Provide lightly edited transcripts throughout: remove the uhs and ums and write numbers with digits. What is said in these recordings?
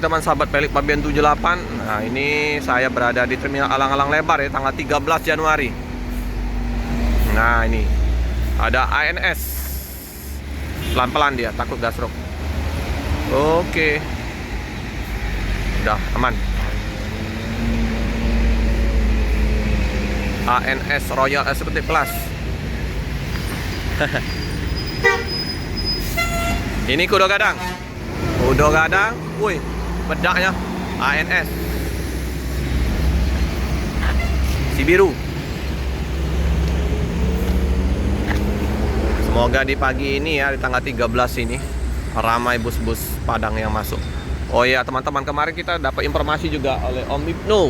Oke teman sahabat Pelik Pabean 78. Nah ini saya berada di Terminal Alang-Alang Lebar ya, tanggal 13 Januari. Nah ini ada ANS. Pelan-pelan dia, takut gasrok. Oke, udah aman. ANS Royal Executive Class. Ini kudo gadang. Kudo gadang, wih, bedaknya ANS si biru. Semoga di pagi ini ya, di tanggal 13 ini ramai bus-bus Padang yang masuk. Oh ya teman-teman, kemarin kita dapat informasi juga oleh Om Ibnu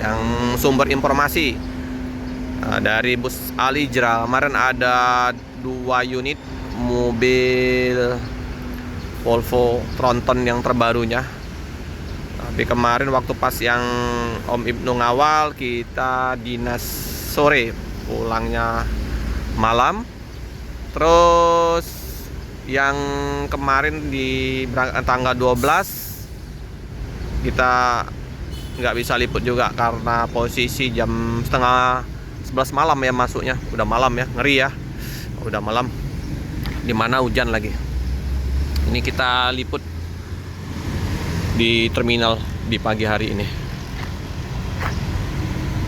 yang sumber informasi dari bus Alijra. Kemarin ada 2 unit mobil Volvo Tronton yang terbarunya. Tapi kemarin waktu pas yang Om Ibnu ngawal, kita dinas sore, pulangnya malam. Terus yang kemarin di tanggal 12 kita nggak bisa liput juga karena posisi jam setengah 11 malam ya masuknya. Udah malam ya, ngeri ya, udah malam, dimana hujan lagi. Ini kita liput di terminal di pagi hari ini.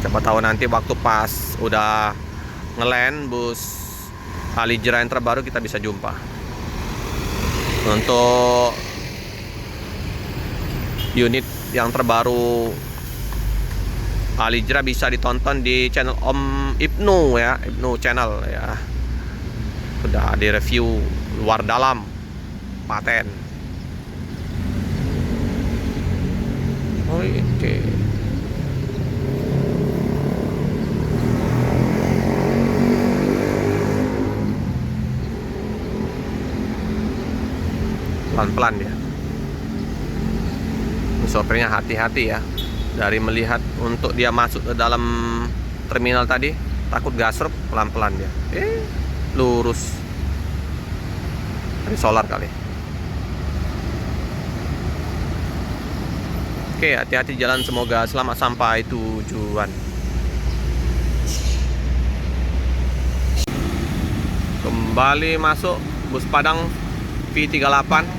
Siapa tahu nanti waktu pas udah ngeland bus Alijra yang terbaru kita bisa jumpa. Untuk unit yang terbaru Alijra bisa ditonton di channel Om Ibnu ya, Ibnu channel ya. Udah di review luar dalam, paten. Oke. Pelan-pelan dia. Sopirnya hati-hati ya. Dari melihat untuk dia masuk ke dalam terminal tadi, takut gasruk, pelan-pelan dia. Lurus. Dari solar kali. Oke, hati-hati jalan, semoga selamat sampai tujuan. Kembali masuk bus Padang V38.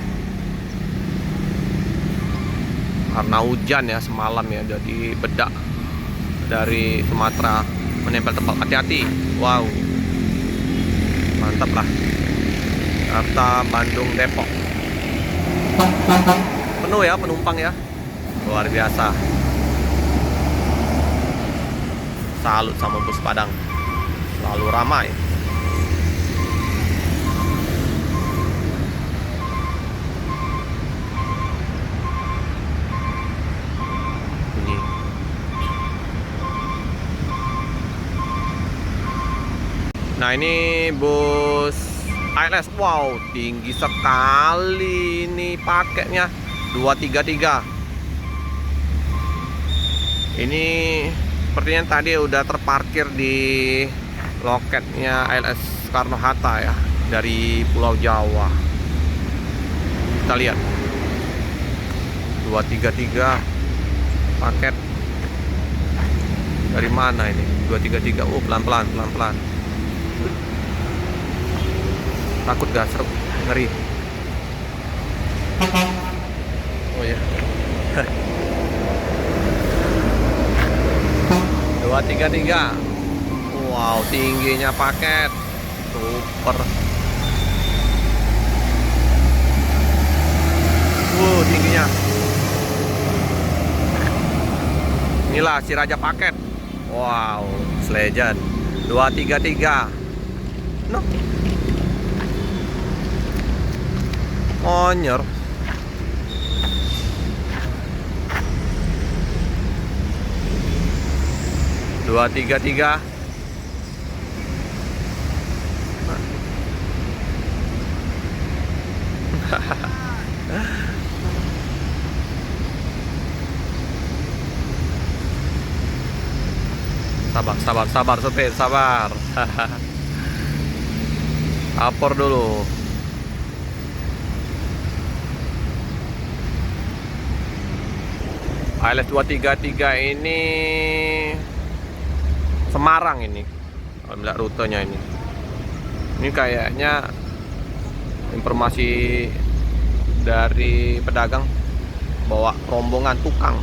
Karena hujan ya semalam ya, jadi bedak dari Sumatera menempel tempat. Hati-hati. Wow, mantap lah. Jakarta, Bandung, Depok penuh ya penumpang ya, luar biasa. Salut sama bus Padang, selalu ramai. Nah ini bus ALS, wow tinggi sekali ini paketnya 233. Ini sepertinya tadi udah terparkir di loketnya ALS Soekarno-Hatta ya, dari Pulau Jawa. Kita lihat 233 paket dari mana ini 233. Oh pelan-pelan, pelan-pelan. Takut gasruk, ngeri. Oh ya. 233. Wow, tingginya paket. Super. Tingginya. Inilah si raja paket. Wow, legend. 233. No. Onyor. Dua tiga tiga. Sabar sopir, sabar. Apor dulu. ALS 233 ini Semarang ini. Kalau melihat rutenya ini. Ini kayaknya informasi dari pedagang bawa rombongan tukang.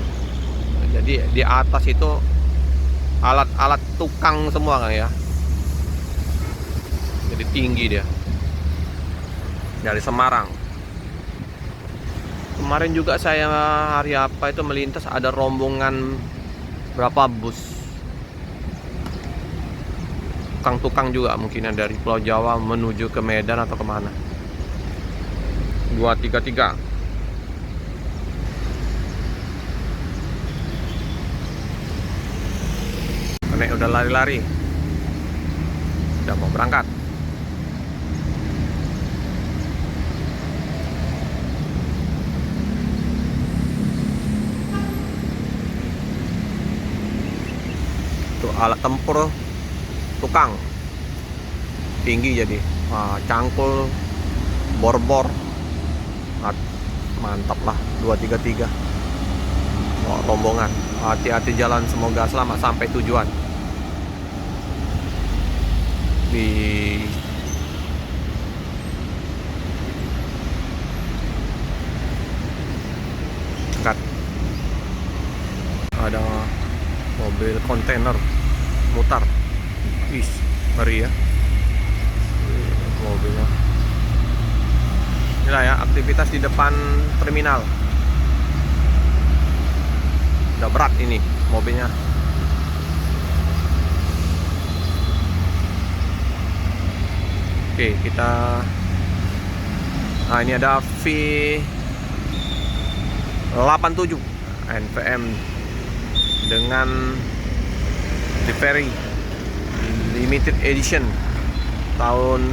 Jadi di atas itu alat-alat tukang semua kan ya. Jadi tinggi dia. Dari Semarang. Kemarin juga saya hari apa itu melintas ada rombongan berapa bus tukang-tukang juga mungkin dari Pulau Jawa menuju ke Medan atau kemana. 233. Nenek udah lari-lari, udah mau berangkat. Tuh alat tempur tukang tinggi jadi cangkul, bor-bor, mantap lah 233. Rombongan hati-hati jalan, semoga selamat sampai tujuan. Di dekat ada mobil kontainer mutar. Wih, ngeri ya mobilnya. Inilah ya aktivitas di depan terminal. Udah berat ini mobilnya. Oke, kita ini ada V87 NVM dengan livery limited edition tahun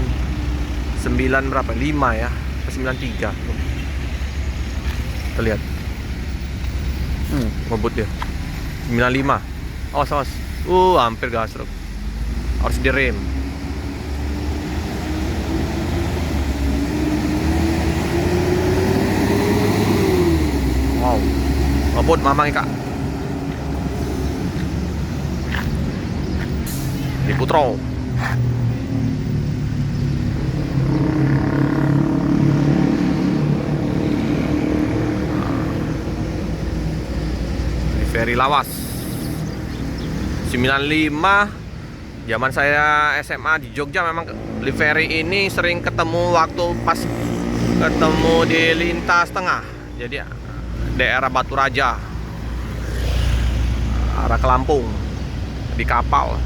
9 berapa? 5 ya, 93. Kita lihat. Ngebut dia. 95. Awas, awas. Hampir gasruk. Harus direm. Wow. Ngebut mamang Kak. Di Putro. Ferry lawas 95. Zaman saya SMA di Jogja memang livery ini sering ketemu waktu pas ketemu di lintas tengah. Jadi daerah Batu Raja arah ke Lampung di kapal.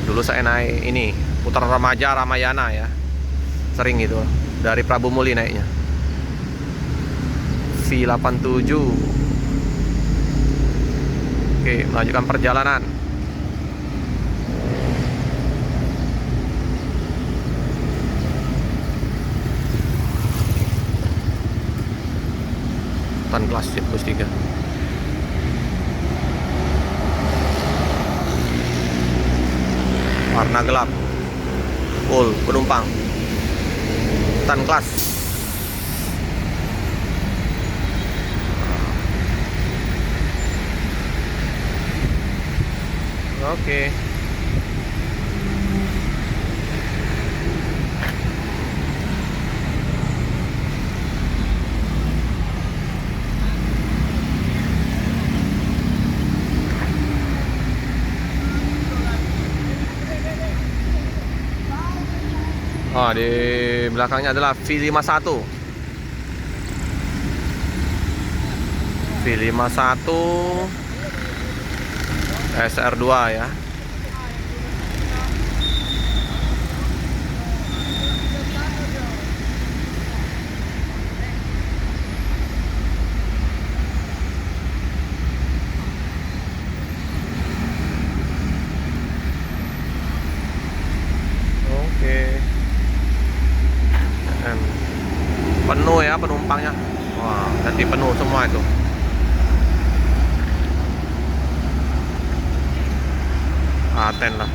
Dulu saya naik ini Putra Remaja Ramayana ya, sering gitu dari Prabu Muli naiknya. V87. Oke, melanjutkan perjalanan. Tan kelas Sirkus 3. Warna gelap. Full penumpang. Tan kelas. Oke. Di belakangnya adalah V51. V51 SR2 ya. Oke. Penuh ya penumpangnya. Wah, nanti penuh semua itu. Aten lah.